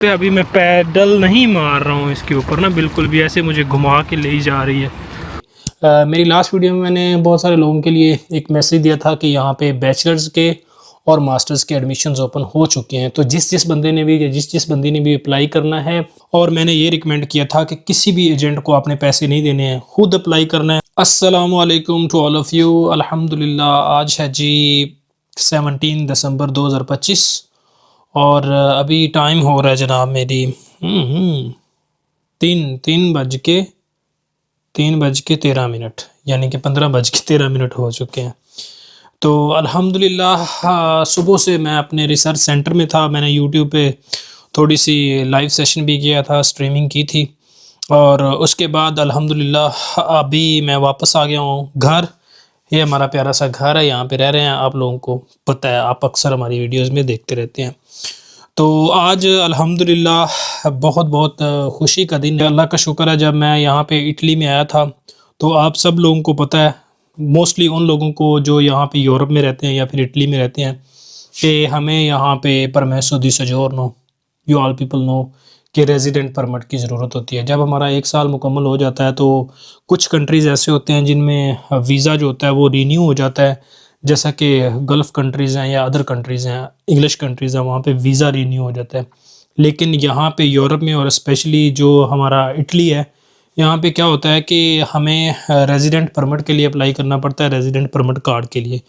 पे अभी मैं पैडल नहीं मार रहा हूँ इसके ऊपर ना, बिल्कुल भी ऐसे मुझे घुमा के ले जा रही है। मेरी लास्ट वीडियो में मैंने बहुत सारे लोगों के लिए एक मैसेज दिया था कि यहाँ पे बैचलर्स के और मास्टर्स के एडमिशन्स ओपन हो चुके हैं। तो जिस बंदी ने भी अप्लाई करना है, और मैंने ये रिकमेंड किया था कि किसी भी एजेंट को आपने पैसे नहीं देने हैं, खुद अप्लाई करना है। अस्सलाम वालेकुम टू ऑल ऑफ़ यू। अल्हम्दुलिल्लाह आज है जी 17 दिसंबर 2025 और अभी टाइम हो रहा है जनाब मेरी तीन बज के 13 मिनट, यानी कि 15 बज के 13 मिनट हो चुके हैं। तो अल्हम्दुलिल्लाह सुबह से मैं अपने रिसर्च सेंटर में था। मैंने यूट्यूब पे थोड़ी सी लाइव सेशन भी किया था, स्ट्रीमिंग की थी, और उसके बाद अल्हम्दुलिल्लाह अभी मैं वापस आ गया हूँ घर। ये हमारा प्यारा सा घर है, यहाँ पे रह रहे हैं। आप लोगों को पता है, आप अक्सर हमारी वीडियोस में देखते रहते हैं। तो आज अल्हम्दुलिल्लाह बहुत बहुत खुशी का दिन है। अल्लाह का शुक्र है, जब मैं यहाँ पे इटली में आया था तो आप सब लोगों को पता है, मोस्टली उन लोगों को जो यहाँ पे यूरोप में रहते हैं या फिर इटली में रहते हैं, कि हमें यहाँ पे परमेसो दी सजोर्नो, यू ऑल पीपल नो, कि रेजिडेंट परमिट की ज़रूरत होती है। जब हमारा 1 साल मुकम्मल हो जाता है तो कुछ कंट्रीज़ ऐसे होते हैं जिनमें वीज़ा जो होता है वो रीन्यू हो जाता है, जैसा कि गल्फ़ कंट्रीज़ हैं या अदर कंट्रीज़ हैं, इंग्लिश कंट्रीज़ हैं, वहाँ पे वीज़ा रीन्यू हो जाता है। लेकिन यहाँ पे यूरोप में और स्पेशली जो हमारा इटली है, यहाँ पे क्या होता है कि हमें रेजिडेंट परमिट के लिए अप्लाई करना पड़ता है, रेजिडेंट परमिट कार्ड के लिए।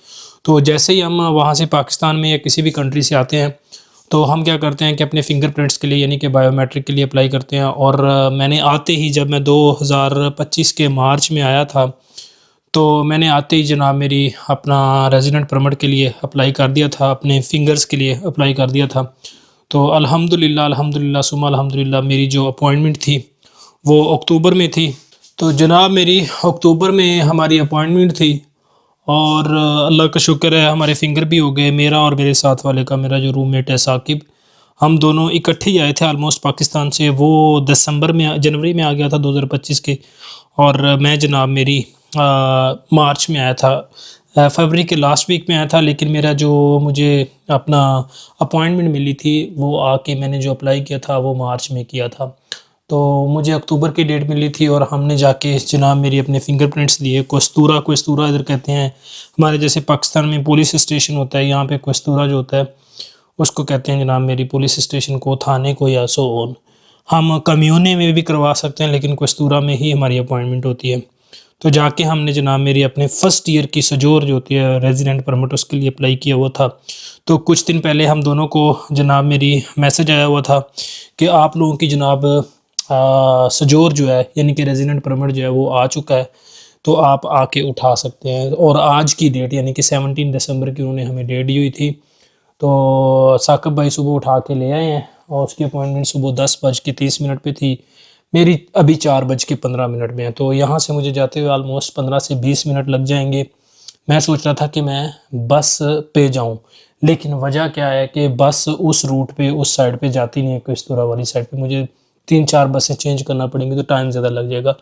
तो जैसे ही हम वहाँ से पाकिस्तान में या किसी भी कंट्री से आते हैं तो हम क्या करते हैं कि अपने फिंगरप्रिंट्स के लिए, यानी कि बायोमेट्रिक के लिए अप्लाई करते हैं। और मैंने आते ही, जब मैं 2025 के मार्च में आया था, तो मैंने आते ही जनाब मेरी अपना रेजिडेंट परमिट के लिए अप्लाई कर दिया था, अपने फिंगर्स के लिए अप्लाई कर दिया था। तो अल्हम्दुलिल्लाह सुम्मा अल्हम्दुलिल्लाह मेरी जो अपॉइंटमेंट थी वो अक्टूबर में थी। तो जनाब मेरी अक्टूबर में हमारी अपॉइंटमेंट थी, और अल्लाह का शुक्र है हमारे फिंगर भी हो गए, मेरा और मेरे साथ वाले का, मेरा जो रूममेट है साकिब। हम दोनों इकट्ठे ही आए थे ऑलमोस्ट पाकिस्तान से। वो जनवरी में आ गया था 2025 के, और मैं जनाब मेरी मार्च में आया था, फरवरी के लास्ट वीक में आया था। लेकिन मेरा जो मुझे अपना अपॉइंटमेंट मिली थी, वो आके मैंने जो अप्लाई किया था वो मार्च में किया था। तो मुझे अक्टूबर की डेट मिली थी, और हमने जाके जनाब मेरी अपने फिंगरप्रिंट्स दिए। क्वस्तूरा इधर कहते हैं, हमारे जैसे पाकिस्तान में पुलिस स्टेशन होता है, यहाँ पे क्वस्तूरा जो होता है उसको कहते हैं जनाब मेरी पुलिस स्टेशन को, थाने को, या सो ऑन। हम कम्यूने में भी करवा सकते हैं, लेकिन क्वस्तूरा में ही हमारी अपॉइंटमेंट होती है। तो जाके हमने जनाब मेरी अपने फर्स्ट ईयर की सजोर जो होती है रेजिडेंट परमिट, उसके लिए अप्लाई किया हुआ था। तो कुछ दिन पहले हम दोनों को जनाब मेरी मैसेज आया हुआ था कि आप लोगों की जनाब सजोर जो है, यानी कि रेजिडेंट परमिट जो है वो आ चुका है, तो आप आके उठा सकते हैं। और आज की डेट, यानी कि 17 दिसंबर की उन्होंने हमें डेट दी हुई थी। तो साकिब भाई सुबह उठा के ले आए हैं, और उसकी अपॉइंटमेंट सुबह 10:30 पे थी। मेरी अभी 4:15 में है। तो यहाँ से मुझे जाते हुए ऑलमोस्ट 15 से 20 मिनट लग जाएंगे। मैं सोच रहा था कि मैं बस पे जाऊँ, लेकिन वजह क्या है कि बस उस रूट पे, उस साइड पे जाती नहीं है, क्विस्तूरा वाली साइड पे। मुझे 3-4 बसें चेंज करना पड़ेंगी, तो टाइम ज़्यादा लग जाएगा।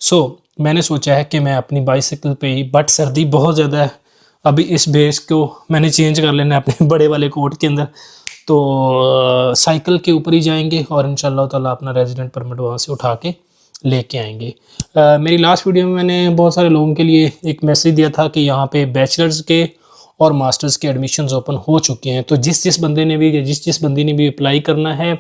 सो मैंने सोचा है कि मैं अपनी बाइसिकल पे ही, बट सर्दी बहुत ज़्यादा है, अभी इस बेस को मैंने चेंज कर लेना है अपने बड़े वाले कोट के अंदर। तो साइकिल के ऊपर ही जाएंगे, और इंशाल्लाह ताला अपना रेजिडेंट परमिट वहाँ से उठा के लेके आएंगे। मेरी लास्ट वीडियो में मैंने बहुत सारे लोगों के लिए एक मैसेज दिया था कि यहाँ पे बैचलर्स के और मास्टर्स के एडमिशन्स ओपन हो चुके हैं। तो जिस बंदी ने भी अप्लाई करना है,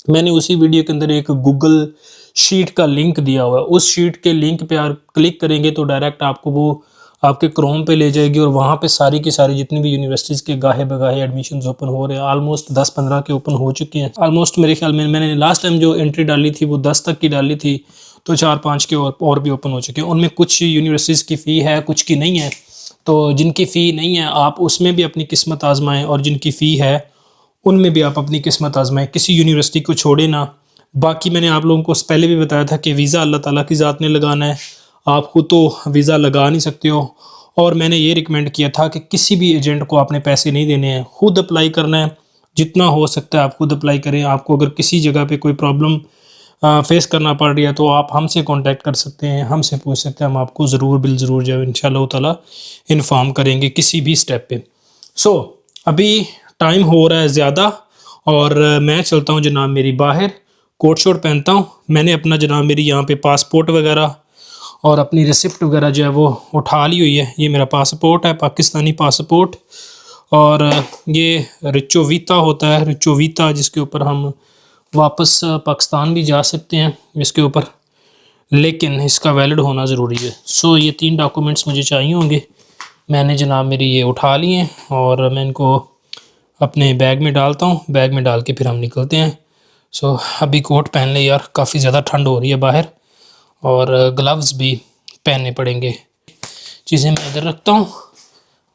मैंने उसी वीडियो के अंदर एक गूगल शीट का लिंक दिया हुआ है। उस शीट के लिंक पे आप क्लिक करेंगे तो डायरेक्ट आपको वो आपके क्रोम पे ले जाएगी, और वहाँ पे सारी की सारी जितनी भी यूनिवर्सिटीज़ के गाहे बगाहे एडमिशन्स ओपन हो रहे हैं, ऑलमोस्ट 10-15 के ओपन हो चुके हैं। ऑलमोस्ट मेरे ख्याल में मैंने लास्ट टाइम जो एंट्री डाली थी वो 10 तक की डाली थी, तो 4-5 के और भी ओपन हो चुके हैं। उनमें कुछ यूनिवर्सिटीज़ की फ़ी है, कुछ की नहीं है। तो जिनकी फ़ी नहीं है आप उसमें भी अपनी किस्मत आजमाएं, और जिनकी फ़ी है उनमें भी आप अपनी किस्मत आजमाएं। किसी यूनिवर्सिटी को छोड़े ना। बाकी मैंने आप लोगों को पहले भी बताया था कि वीज़ा अल्लाह ताला की ज़ात ने लगाना है, आप खुद तो वीज़ा लगा नहीं सकते हो। और मैंने ये रिकमेंड किया था कि किसी भी एजेंट को आपने पैसे नहीं देने हैं, खुद अप्लाई करना है। जितना हो सकता है आप खुद अप्लाई करें। आपको अगर किसी जगह पे कोई प्रॉब्लम फेस करना पड़ रही है तो आप हमसे कांटेक्ट कर सकते हैं, हमसे पूछ सकते हैं। हम आपको ज़रूर बिल ज़रूर जो है इंशाल्लाह ताला इन्फॉर्म करेंगे किसी भी स्टेप पे। सो अभी टाइम हो रहा है ज़्यादा, और मैं चलता हूँ जनाब मेरी बाहर, कोट शोट पहनता हूँ। मैंने अपना जनाब मेरी यहाँ पे पासपोर्ट वगैरह और अपनी रिसिप्ट वगैरह जो है वो उठा ली हुई है। ये मेरा पासपोर्ट है, पाकिस्तानी पासपोर्ट। और ये रिचो वीता होता है, रिचो वीता, जिसके ऊपर हम वापस पाकिस्तान भी जा सकते हैं इसके ऊपर, लेकिन इसका वैलिड होना ज़रूरी है। सो ये 3 डॉक्यूमेंट्स मुझे चाहिए होंगे। मैंने जनाब मेरी ये उठा लिए हैं और मैं इनको अपने बैग में डालता हूँ। बैग में डाल के फिर हम निकलते हैं। सो अभी कोट पहन ले यार, काफ़ी ज़्यादा ठंड हो रही है बाहर, और ग्लव्स भी पहनने पड़ेंगे। चीज़ें मैं इधर रखता हूँ,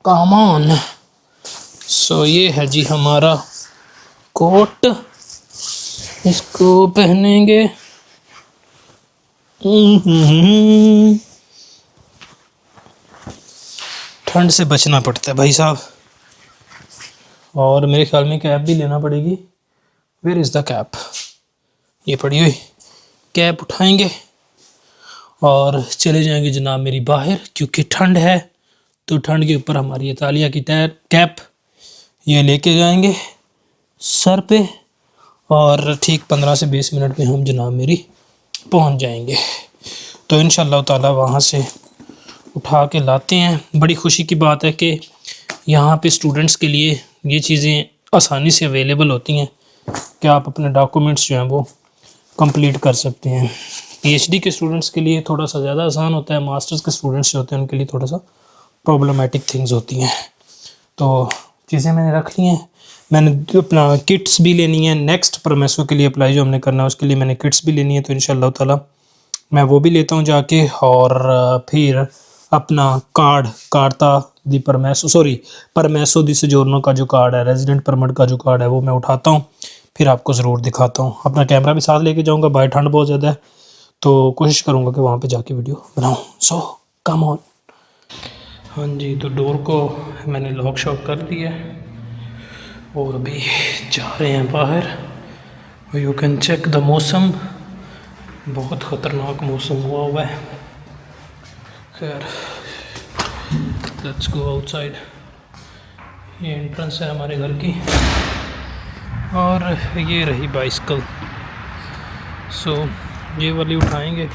काम ऑन। सो ये है जी हमारा कोट, इसको पहनेंगे। ठंड से बचना पड़ता है भाई साहब, और मेरे ख्याल में कैप भी लेना पड़ेगी। Where is the cap? ये पड़ी हुई कैप उठाएंगे और चले जाएंगे जनाब मेरी बाहर, क्योंकि ठंड है। तो ठंड के ऊपर हमारी इतालिया की कैप ये लेके जाएंगे सर पे, और ठीक 15 से 20 मिनट में हम जनाब मेरी पहुंच जाएंगे। तो इंशाअल्लाह ताला वहाँ से उठा के लाते हैं। बड़ी खुशी की बात है कि यहाँ पे स्टूडेंट्स के लिए ये चीज़ें आसानी से अवेलेबल होती हैं कि आप अपने डॉक्यूमेंट्स जो हैं वो कंप्लीट कर सकते हैं। पीएचडी के स्टूडेंट्स के लिए थोड़ा सा ज़्यादा आसान होता है, मास्टर्स के स्टूडेंट्स जो होते हैं उनके लिए थोड़ा सा प्रॉब्लमेटिक थिंग्स होती हैं। तो चीज़ें मैंने रख ली हैं। मैंने अपना किट्स भी लेनी है, नेक्स्ट परमेसो के लिए अप्लाई जो हमने करना है उसके लिए मैंने किट्स भी लेनी है। तो इंशाअल्लाह ताला मैं वो भी लेता हूँ जाके, और फिर अपना कार्ता दी परमेसो दी सजोर्नो का जो कार्ड है, रेजिडेंट परमिट का जो कार्ड है, वो मैं उठाता हूँ, फिर आपको ज़रूर दिखाता हूँ। अपना कैमरा भी साथ लेके जाऊँगा, बाहर ठंड बहुत ज़्यादा है तो कोशिश करूँगा कि वहाँ पे जाके वीडियो बनाऊँ। सो कम ऑन। हाँ जी, तो डोर को मैंने लॉक शॉक कर दिया और अभी जा रहे हैं बाहर। यू कैन चेक द मौसम, बहुत ख़तरनाक मौसम हुआ है। खैर, लेट्स गो आउटसाइड। ये एंट्रेंस है हमारे घर की, और ये रही बाइसिकल। सो ये वाली उठाएंगे।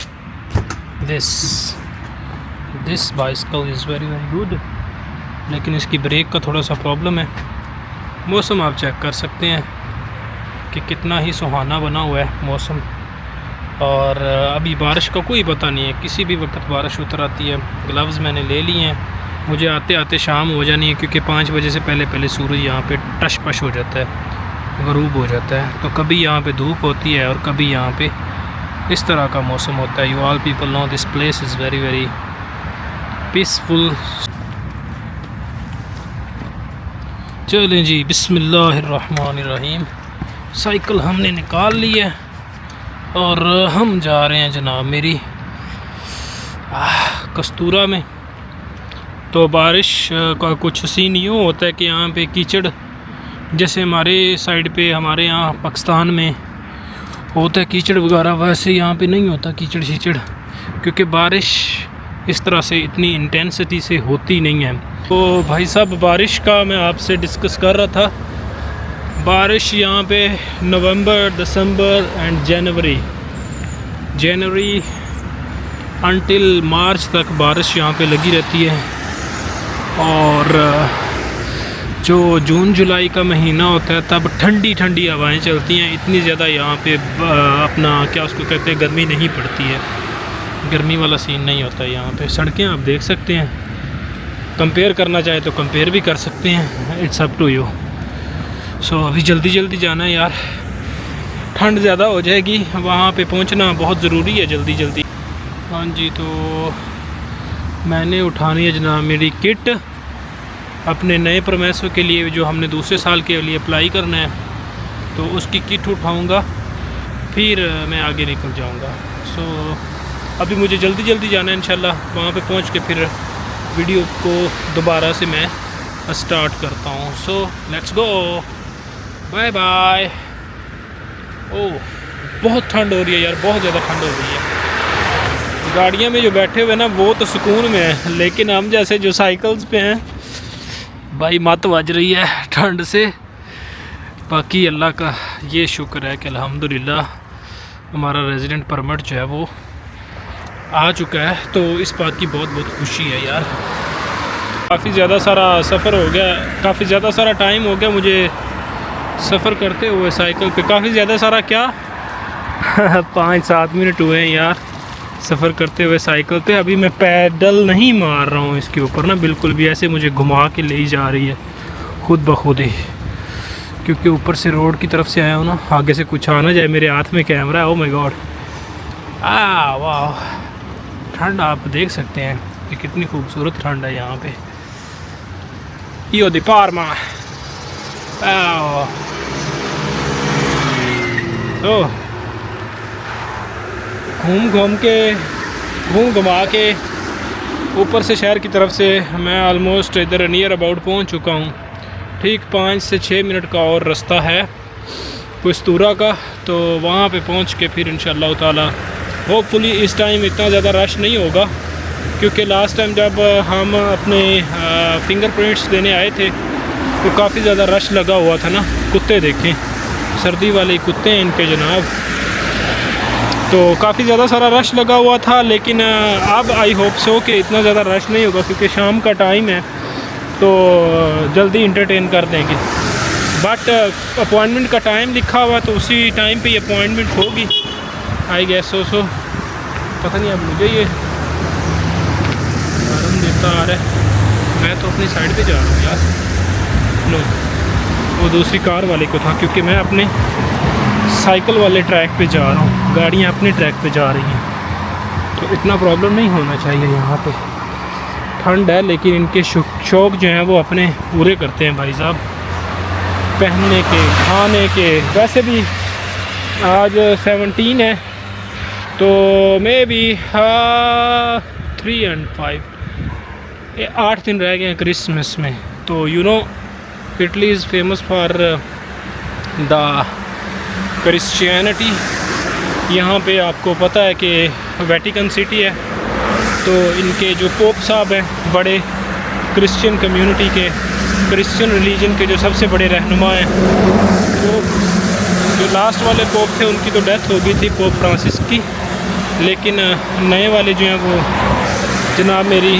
This bicycle is very very good, लेकिन इसकी ब्रेक का थोड़ा सा प्रॉब्लम है। मौसम आप चेक कर सकते हैं कि कितना ही सुहाना बना हुआ है मौसम, और अभी बारिश का कोई पता नहीं है, किसी भी वक्त बारिश उतर आती है। ग्लव्स मैंने ले लिए हैं, मुझे आते आते शाम हो जानी है, क्योंकि 5 बजे से पहले सूरज यहाँ पे टश-पश हो जाता है, ग़रूब हो जाता है। तो कभी यहाँ पे धूप होती है और कभी यहाँ पे इस तरह का मौसम होता है। You all people know this place is very very peaceful. चलें जी, बिस्मिल्लाहिर्रहमानिर्रहीम। साइकिल हमने निकाल ली है और हम जा रहे हैं जनाब मेरी कस्तूरा में। तो बारिश का कुछ सीन यूँ होता है कि यहाँ पे कीचड़, जैसे हमारे साइड पे, हमारे यहाँ पाकिस्तान में होता है कीचड़ वगैरह, वैसे यहाँ पे नहीं होता कीचड़ शीचड़, क्योंकि बारिश इस तरह से इतनी इंटेंसिटी से होती नहीं है। तो भाई साहब, बारिश का मैं आपसे डिस्कस कर रहा था। बारिश यहाँ पे नवंबर, दिसंबर एंड जनवरी अनटिल मार्च तक बारिश यहाँ पे लगी रहती है, और जो जून जुलाई का महीना होता है तब ठंडी ठंडी हवाएं चलती हैं। इतनी ज़्यादा यहाँ पे अपना क्या उसको कहते हैं, गर्मी नहीं पड़ती है, गर्मी वाला सीन नहीं होता है यहाँ पे। सड़कें आप देख सकते हैं, कंपेयर करना चाहे तो कंपेयर भी कर सकते हैं, इट्स अप टू यू। सो अभी जल्दी जल्दी जाना है यार, ठंड ज़्यादा हो जाएगी, वहाँ पे पहुँचना बहुत ज़रूरी है जल्दी जल्दी। हाँ जी, तो मैंने उठानी है जनाब मेरी किट अपने नए परमेसो के लिए, जो हमने दूसरे साल के लिए अप्लाई करना है, तो उसकी किट उठाऊँगा, फिर मैं आगे निकल जाऊँगा। सो अभी मुझे जल्दी जल्दी जाना है, इंशाल्लाह वहाँ पे पहुँच के फिर वीडियो को दोबारा से मैं स्टार्ट करता हूँ। So let's go, bye bye. Oh, बहुत ठंड हो रही है यार, बहुत ज़्यादा ठंड हो रही है। गाड़ियाँ में जो बैठे हुए ना वो तो सुकून में है, लेकिन हम जैसे जो साइकिल्स पे हैं भाई, मत बज रही है ठंड से। बाकी अल्लाह का ये शुक्र है कि अल्हम्दुलिल्लाह हमारा रेजिडेंट परमिट जो है वो आ चुका है, तो इस बात की बहुत बहुत खुशी है यार। काफ़ी ज़्यादा सारा सफ़र हो गया, काफ़ी ज़्यादा सारा टाइम हो गया मुझे सफ़र करते हुए साइकिल पे। काफ़ी ज़्यादा सारा क्या 5-7 मिनट हुए हैं यार सफ़र करते हुए साइकिल पे। अभी मैं पैडल नहीं मार रहा हूँ इसके ऊपर ना, बिल्कुल भी, ऐसे मुझे घुमा के ले जा रही है खुद ब खुद ही, क्योंकि ऊपर से रोड की तरफ से आया हूँ ना, आगे से कुछ आ ना जाए। मेरे हाथ में कैमरा है, ओ माय गॉड। वाह, ठंड आप देख सकते हैं कि कितनी खूबसूरत ठंड है यहाँ पे। io di Parma। तो घूम घुमा के ऊपर से शहर की तरफ से मैं ऑलमोस्ट इधर नियर अबाउट पहुँच चुका हूँ। ठीक 5 से 6 मिनट का और रास्ता है कुस्तूरा का, तो वहाँ पे पहुँच के फिर इंशाअल्लाह ताला होपफुली इस टाइम इतना ज़्यादा रश नहीं होगा, क्योंकि लास्ट टाइम जब हम अपने फिंगरप्रिंट्स देने आए थे तो काफ़ी ज़्यादा रश लगा हुआ था ना। कुत्ते देखें, सर्दी वाले कुत्ते हैं इनके जनाब, तो काफ़ी ज़्यादा सारा रश लगा हुआ था। लेकिन अब आई होप सो कि इतना ज़्यादा रश नहीं होगा, क्योंकि शाम का टाइम है तो जल्दी इंटरटेन कर देंगे। बट अपॉइंटमेंट का टाइम लिखा हुआ, तो उसी टाइम पे अपॉइंटमेंट होगी आई गेस सो पता नहीं। अब मुझे ये आराम देता आ रहा है, मैं तो अपनी साइड पे जा रहा हूँ यार। नो, वो दूसरी कार वाले को था, क्योंकि मैं अपने साइकिल वाले ट्रैक पे जा रहा हूँ, गाड़ियाँ अपने ट्रैक पे जा रही हैं, तो इतना प्रॉब्लम नहीं होना चाहिए। यहाँ पे ठंड है, लेकिन इनके शौक़ जो हैं वो अपने पूरे करते हैं भाई साहब, पहनने के, खाने के। वैसे भी आज 17 है, तो मे बी 3 and 5 8 दिन रह गए हैं क्रिसमस में। तो you know Italy is famous for the Christianity. यहाँ पे आपको पता है कि वेटिकन सिटी है, तो इनके जो पोप साहब हैं, बड़े क्रिश्चियन कम्युनिटी के, क्रिश्चियन रिलीजन के जो सबसे बड़े रहनुमा हैं, तो जो लास्ट वाले पोप थे उनकी तो डेथ हो गई थी, पोप फ्रांसिस की। लेकिन नए वाले जो हैं वो जनाब मेरी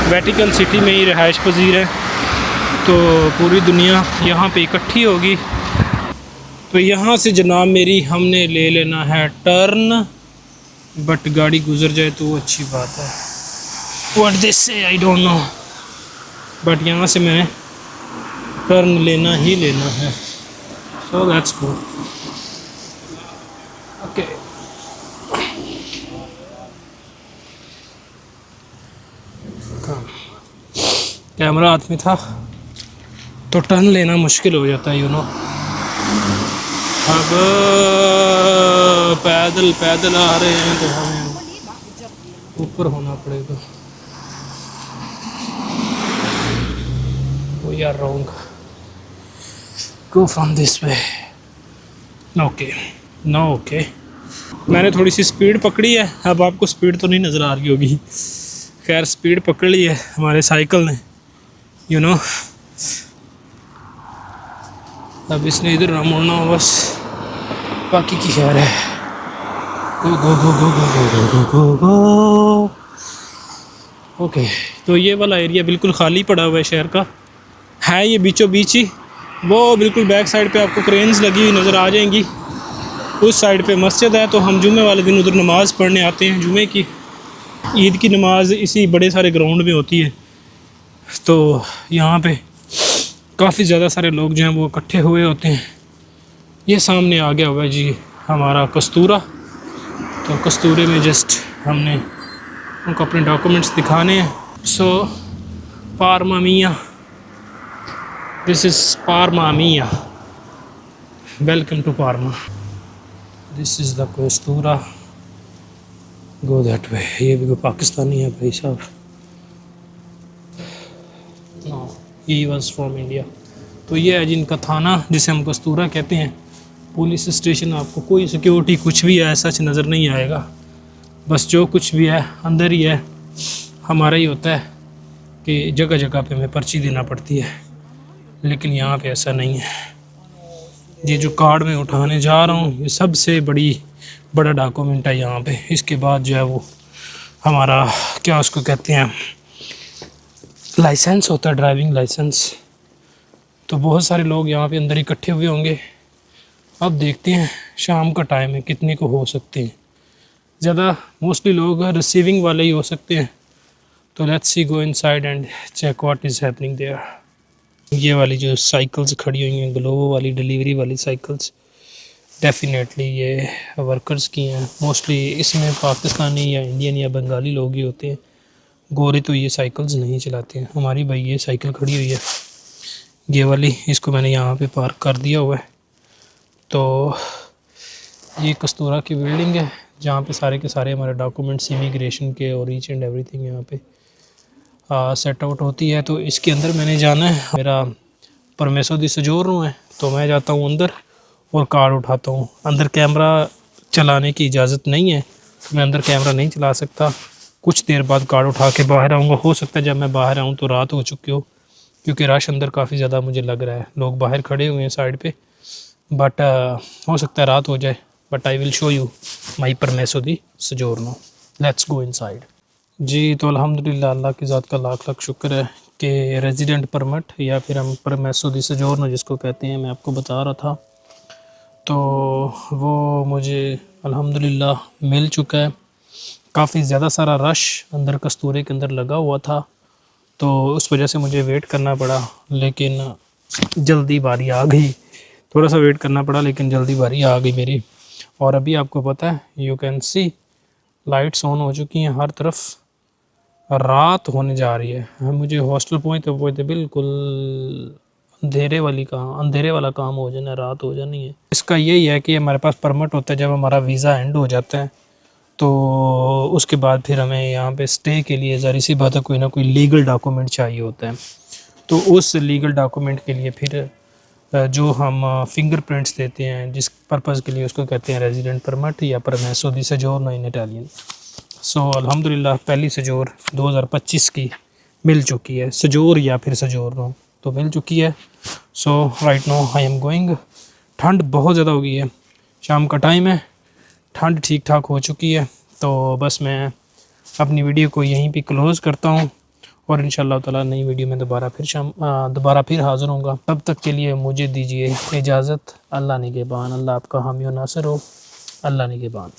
वेटिकन सिटी में ही रहाइश पजीर है, तो पूरी दुनिया यहाँ पे इकट्ठी होगी। तो यहाँ से जनाब मेरी हमने ले लेना है टर्न, बट गाड़ी गुजर जाए तो वो अच्छी बात है। व्हाट दिस से आई डोंट नो, बट यहाँ से मैंने टर्न लेना ही लेना है, so that's good. Okay, camera हाथ में था तो टर्न लेना मुश्किल हो जाता है, यू नो। अब पैदल पैदल आ रहे हैं तो हमें ऊपर होना पड़ेगा। We are wrong, go from this way. Okay, no okay. मैंने थोड़ी सी स्पीड पकड़ी है, अब आपको स्पीड तो नहीं नज़र आ रही होगी। खैर स्पीड पकड़ ली है हमारे साइकिल ने, यू नो। अब इसने इधर ना मुड़ना हो बस, बाकी की खैर है। गो गो गो गो गो गो गो गो गो। ओके, तो ये वाला एरिया बिल्कुल खाली पड़ा हुआ है शहर का, है ये बीचों बीच ही। वो बिल्कुल बैक साइड पे आपको क्रेन्स लगी हुई नज़र आ जाएंगी। उस साइड पे मस्जिद है, तो हम जुमे वाले दिन उधर नमाज़ पढ़ने आते हैं। जुमे की, ईद की नमाज़ इसी बड़े सारे ग्राउंड में होती है, तो यहाँ पे काफ़ी ज़्यादा सारे लोग जो हैं वो इकट्ठे हुए होते हैं। ये सामने आ गया हुआ है जी हमारा कस्तूरा, तो कस्तूरे में जस्ट हमने उनको अपने डॉक्यूमेंट्स दिखाने हैं। सो पार्मा मिया, दिस इज़ पार्मा मिया, welcome to Parma, this is the कस्तूरा, गो दैट वे। ये भी कोई पाकिस्तानी है भाई साहब, no he was from India. तो ये है जिनका थाना, जिसे हम कस्तूरा कहते हैं। पुलिस स्टेशन, आपको कोई सिक्योरिटी कुछ भी है सच नज़र नहीं आएगा, बस जो कुछ भी है अंदर ही है। हमारा ही होता है कि जगह जगह पे हमें पर्ची देना पड़ती है, लेकिन यहाँ पे ऐसा नहीं है। ये जो कार्ड मैं उठाने जा रहा हूँ ये सबसे बड़ा डॉक्यूमेंट है यहाँ पे। इसके बाद जो है वो हमारा क्या उसको कहते हैं लाइसेंस होता है, ड्राइविंग लाइसेंस। तो बहुत सारे लोग यहाँ पे अंदर इकट्ठे हुए होंगे। अब देखते हैं शाम का टाइम है कितने को हो सकते हैं, ज़्यादा मोस्टली लोग रिसीविंग वाले ही हो सकते हैं। तो let's see go inside and check what is happening there. ये वाली जो साइकिल्स खड़ी हुई हैं ग्लोबो वाली डिलीवरी वाली साइकिल्स, डेफिनेटली ये वर्कर्स की हैं। मोस्टली इसमें पाकिस्तानी या इंडियन या बंगाली लोग ही होते हैं, गोरे तो ये साइकिल्स नहीं चलाते हैं। हमारी भाई ये साइकिल खड़ी हुई है ये वाली, इसको मैंने यहाँ पे पार्क कर दिया हुआ है। तो ये कस्तूरा की बिल्डिंग है जहाँ पे सारे के सारे हमारे डॉक्यूमेंट्स इमिग्रेशन के और ईच एंड एवरीथिंग यहाँ पे सेट आउट होती है। तो इसके अंदर मैंने जाना है, मेरा परमेसो दी सजोरनो है, तो मैं जाता हूँ अंदर और कार्ड उठाता हूँ। अंदर कैमरा चलाने की इजाज़त नहीं है, मैं अंदर कैमरा नहीं चला सकता। कुछ देर बाद कार्ड उठा के बाहर आऊँगा। हो सकता है जब मैं बाहर आऊँ तो रात हो चुकी हो, क्योंकि रश अंदर काफ़ी ज़्यादा मुझे लग रहा है, लोग बाहर खड़े हुए हैं साइड पे। बट हो सकता है रात हो जाए। But I will show you my परमेसो दी सजोरनो। Let's go inside. जी तो अल्हम्दुलिल्लाह अल्लाह की ज़ात का लाख लाख शुक्र है कि रेजिडेंट परमिट या फिर हम परमेसो दी सजोरनो जिसको कहते हैं, मैं आपको बता रहा था, तो वो मुझे अल्हम्दुलिल्लाह मिल चुका है। काफ़ी ज़्यादा सारा रश अंदर कस्तूरे के अंदर लगा हुआ था, तो उस वजह से मुझे वेट करना पड़ा, लेकिन जल्दी बारी आ गई। थोड़ा सा वेट करना पड़ा लेकिन जल्दी बारी आ गई मेरी। और अभी आपको पता है you can see lights on हो चुकी हैं हर तरफ, रात होने जा रही है। मुझे हॉस्टल पहुँचते बिल्कुल अंधेरे वाला काम हो जाना, रात हो जानी है। इसका यही है कि हमारे पास परमिट होता है, जब हमारा वीज़ा एंड हो जाता है तो उसके बाद फिर हमें यहाँ पे स्टे के लिए ज़ाहिर सी बात है कोई ना कोई लीगल डॉक्यूमेंट चाहिए होता है। तो उस लीगल डॉक्यूमेंट के लिए फिर जो हम फिंगरप्रिंट्स देते हैं, जिस पर्पज़ के लिए उसको कहते हैं रेजिडेंट परमिट या परमेसो दी सजोरनो इन इटालियन। सो अल्हम्दुलिल्लाह पहली सजोर 2025 की मिल चुकी है, सजोर या फिर सजोरनो तो मिल चुकी है। So right now I am going. ठंड बहुत ज़्यादा हो गई है, शाम का टाइम है, ठंड ठीक ठाक हो चुकी है। तो बस मैं अपनी वीडियो को यहीं पे क्लोज़ करता हूँ और इंशाअल्लाह ताला नई वीडियो में दोबारा फिर हाज़िर होऊंगा। तब तक के लिए मुझे दीजिए इजाज़त। अल्लाह निगहबान। अल्लाह आपका हामी और नासिर हो। अल्लाह निगहबान।